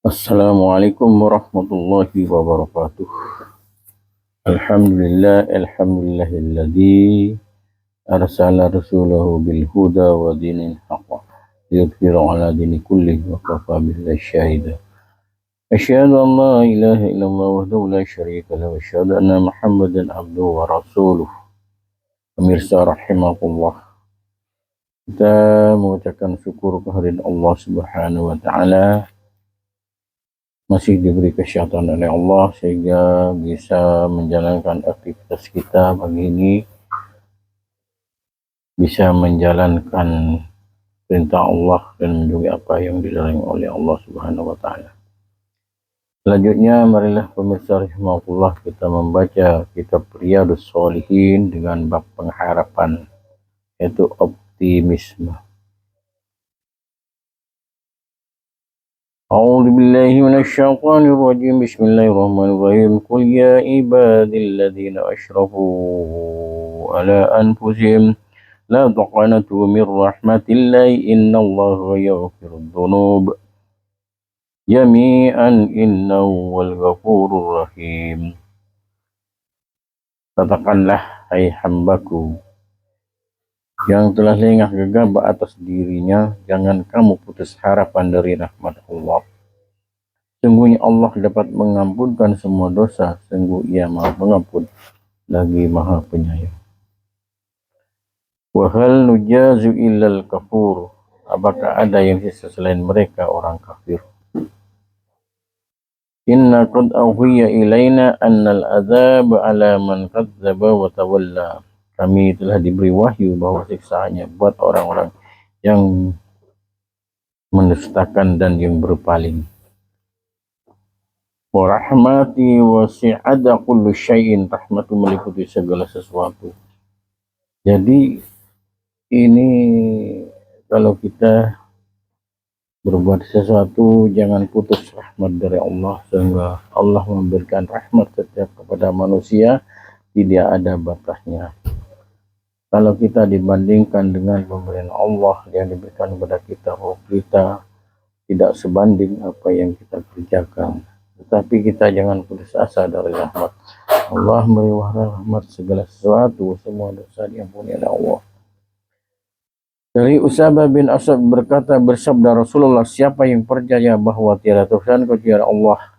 Assalamualaikum warahmatullahi wabarakatuh. Alhamdulillahilladzi arsala rasulahu bil huda wa dinil haqq liyudhhirahu ala dini kullih wa kafa billahi syahida. Asyhadu an la ilaha illallah wahdahu la syarika lahu wa asyhadu anna Muhammadan abduhu wa rasuluh. Pemirsa rahimakumullah, kita mengucapkan syukur kehadirat Allah Subhanahu wa taala, masih diberi kesehatan oleh Allah sehingga bisa menjalankan aktivitas kita pagi ini, bisa menjalankan perintah Allah dan menjauhi apa yang dilarang oleh Allah Subhanahu wa taala. Selanjutnya, marilah pemirsa rahimakumullah, kita membaca kitab Riyadhus Shalihin dengan bab pengharapan, yaitu optimisme. أعوذ بالله من الشيطان الرجيم. بسم الله الرحمن الرحيم. قل يا عبادي الذين أشرفوا على أنفسهم لا تقنطوا من رحمة الله إن الله يغفر الذنوب جميعا إنه هو الغفور الرحيم. Katakanlah, hai hambaku yang telah lengah gegabah atas dirinya, jangan kamu putus harapan dari rahmat Allah. Sungguhnya Allah dapat mengampunkan semua dosa, sungguh Ia Maha Pengampun lagi Maha Penyayang. Wa hal nujazu illal kafur, apakah ada yang sisa selain mereka orang kafir? Inna qad awhiya ilaina annal azab ala man kadzdzaba wa tawalla. Kami telah diberi wahyu bahwa siksaannya buat orang-orang yang mendustakan dan yang berpaling. Wa rahmati wasi'ada kullu syai'in, rahmatu meliputi segala sesuatu. Jadi ini kalau kita berbuat sesuatu, jangan putus rahmat dari Allah, sehingga Allah memberikan rahmat setiap kepada manusia, tidak ada batasnya. Kalau kita dibandingkan dengan pemberian Allah yang diberikan kepada kita, kita tidak sebanding apa yang kita kerjakan. Tetapi kita jangan putus asa dari rahmat Allah. Memberi rahmat segala sesuatu, semua dosa diampuni oleh Allah. Dari Usama bin Asad berkata, bersabda Rasulullah, siapa yang percaya bahwa tiada Tuhan kecuali Allah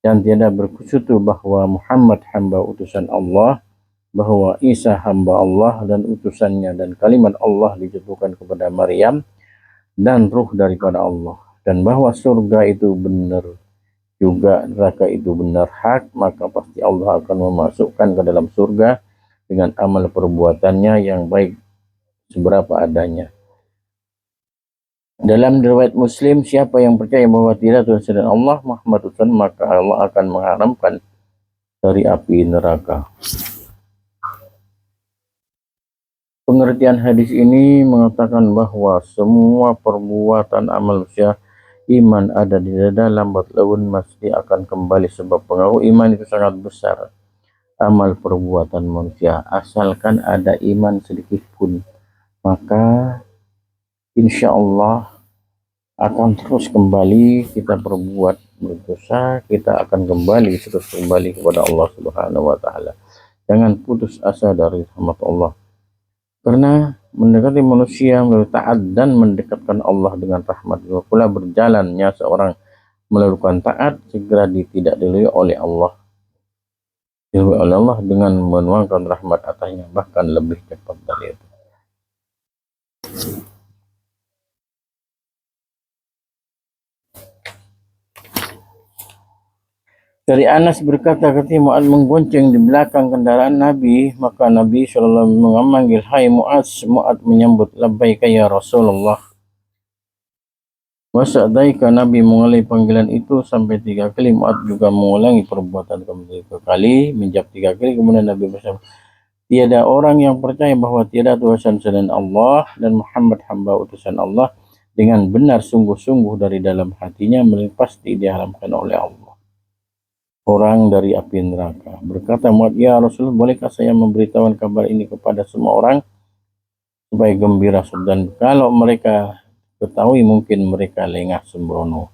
dan tiada bersekutu bahwa Muhammad hamba utusan Allah, bahwa Isa hamba Allah dan utusannya, dan kalimat Allah dijatuhkan kepada Maryam dan ruh daripada Allah, dan bahwa surga itu benar juga neraka itu benar hak, maka pasti Allah akan memasukkan ke dalam surga dengan amal perbuatannya yang baik seberapa adanya. Dalam riwayat Muslim, siapa yang percaya bahwa tidak Tuhan selain Allah, Muhammad utusan, maka Allah akan mengharamkan dari api neraka. Pengertian hadis ini mengatakan bahwa semua perbuatan amal manusia, iman ada di dalam, lambat laun pasti akan kembali, sebab pengaruh iman itu sangat besar. Amal perbuatan manusia, asalkan ada iman sedikit pun, maka insya Allah akan terus kembali. Kita berbuat berdosa, kita akan kembali terus kembali kepada Allah Subhanahu wa taala. Jangan putus asa dari rahmat Allah, karena mendekati manusia melalui taat dan mendekatkan Allah dengan rahmat. Pula berjalannya seorang melakukan taat segera tidak dilalui oleh Allah, dengan menuangkan rahmat atasnya, bahkan lebih cepat dari itu. Dari Anas berkata, ketika Mu'adz menggonceng di belakang kendaraan Nabi, maka Nabi SAW memanggil, hai Mu'adz. Mu'adz menyambut, labbaika ya Rasulullah. Wasa'daika, Nabi mengulangi panggilan itu sampai 3 kali. Mu'adz juga mengulangi perbuatan kembali 3 kali, menjawab 3 kali. Kemudian Nabi bersabda, tiada orang yang percaya bahwa tiada Tuhan selain Allah dan Muhammad hamba utusan Allah dengan benar sungguh-sungguh dari dalam hatinya, pasti diharamkan oleh Allah orang dari api neraka. Berkata Mu'adz, ya Rasul, bolehkah saya memberitahukan kabar ini kepada semua orang supaya gembira, dan kalau mereka ketahui mungkin mereka lengah sembrono.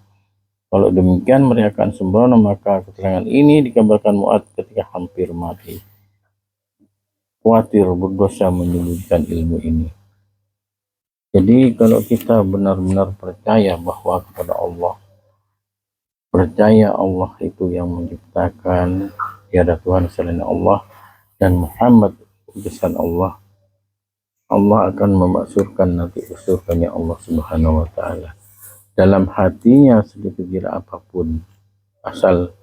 Kalau demikian mereka akan sembrono. Maka keterangan ini dikabarkan Mu'adz ketika hampir mati. Khawatir berdosa menyembunyikan ilmu ini. Jadi kalau kita benar-benar percaya bahwa kepada Allah, percaya Allah itu yang menciptakan, tiada Tuhan selain Allah, dan Muhammad utusan Allah, Allah akan memaksurkan nanti usurkannya Allah Subhanahu wa Ta'ala dalam hatinya sedikit kira apapun, asal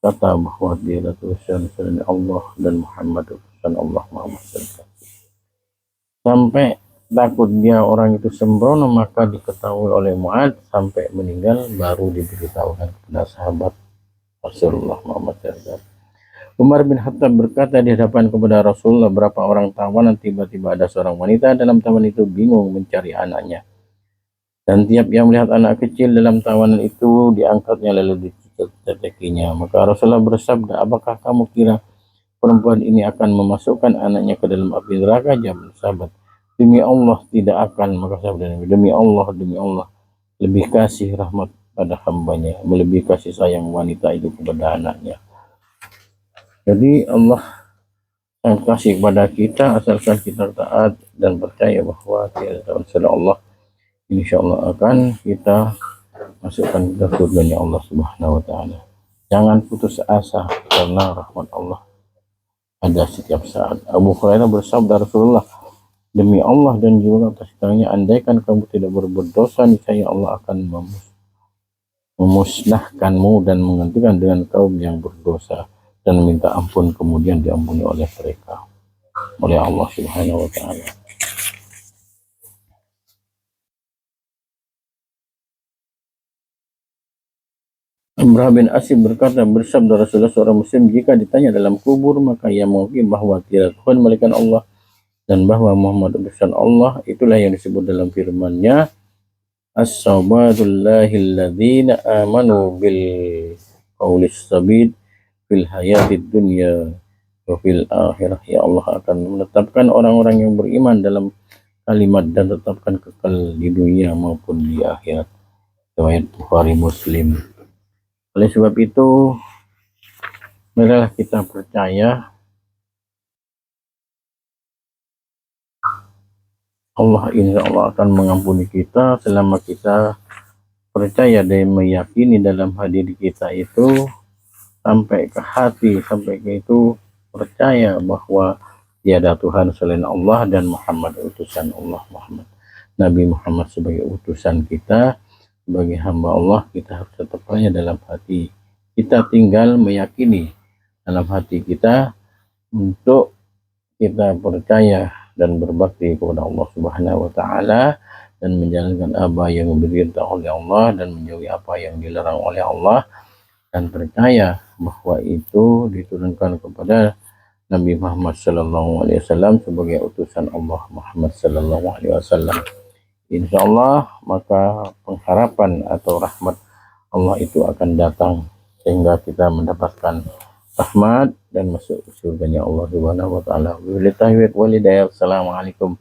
kata bahwa dia utusan selain Allah dan Muhammad utusan Allah Muhammad SAW. Sampai takut dia orang itu sembrono, maka diketahui oleh Mu'adz sampai meninggal baru diberitahukan kepada sahabat Rasulullah Muhammad SAW. Umar bin Khattab berkata di hadapan kepada Rasulullah, berapa orang tawanan, tiba-tiba ada seorang wanita dalam tawanan itu bingung mencari anaknya. Dan tiap yang melihat anak kecil dalam tawanan itu diangkatnya lalu dicecekinya. Maka Rasulullah bersabda, apakah kamu kira perempuan ini akan memasukkan anaknya ke dalam api neraka? Jawab sahabat, demi Allah tidak akan. Maka sabda, demi Allah, lebih kasih rahmat pada hambanya, melebihi kasih sayang wanita itu kepada anaknya. Jadi Allah yang kasih kepada kita asalkan kita taat dan percaya bahwa tiada Tuhan selain Allah, insya Allah akan kita masukkan ke surganya Allah Subhanahu wa Ta'ala. Jangan putus asa karena rahmat Allah ada setiap saat. Abu Hurairah bersabda, Rasulullah, demi Allah dan juga atas tangannya, andaikan kamu tidak berbuat dosa, niscaya Allah akan memusnahkanmu dan menggantikan dengan kaum yang berdosa dan minta ampun, kemudian diampuni oleh mereka, oleh Allah Subhanahu wa Ta'ala. Amrah bin Asib berkata, bersabda Rasulullah, seorang muslim jika ditanya dalam kubur, maka ia mengakui bahwa tiada Tuhan melainkan Allah dan bahwa Muhammad utusan Allah. Itulah yang disebut dalam firman-Nya, as-sabatullahi alladzina amanu bil qaulis sabid fil hayatid dunya wa fil akhirah. Ya Allah akan menetapkan orang-orang yang beriman dalam kalimat dan tetapkan kekal di dunia maupun di akhirat. Riwayat Bukhari Muslim. Oleh sebab itu, marilah kita percaya Allah insya Allah akan mengampuni kita selama kita percaya dan meyakini dalam hati kita itu sampai ke hati, sampai ke itu percaya bahwa tiada Tuhan selain Allah dan Muhammad utusan Allah, Nabi Muhammad sebagai utusan kita, sebagai hamba Allah. Kita harus tetap percaya dalam hati kita, tinggal meyakini dalam hati kita untuk kita percaya dan berbakti kepada Allah Subhanahu wa Ta'ala dan menjalankan apa yang diperintah oleh Allah dan menjauhi apa yang dilarang oleh Allah, dan percaya bahwa itu diturunkan kepada Nabi Muhammad Sallallahu Alaihi Wasallam sebagai utusan Allah Muhammad Sallallahu Alaihi Wasallam. Insya Allah maka pengharapan atau rahmat Allah itu akan datang sehingga kita mendapatkan rahmat dan masuk surganya Allah Subhanahu wa Ta'ala. Wabillahi taufiq wal hidayah. Assalamualaikum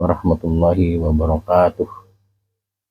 warahmatullahi wabarakatuh.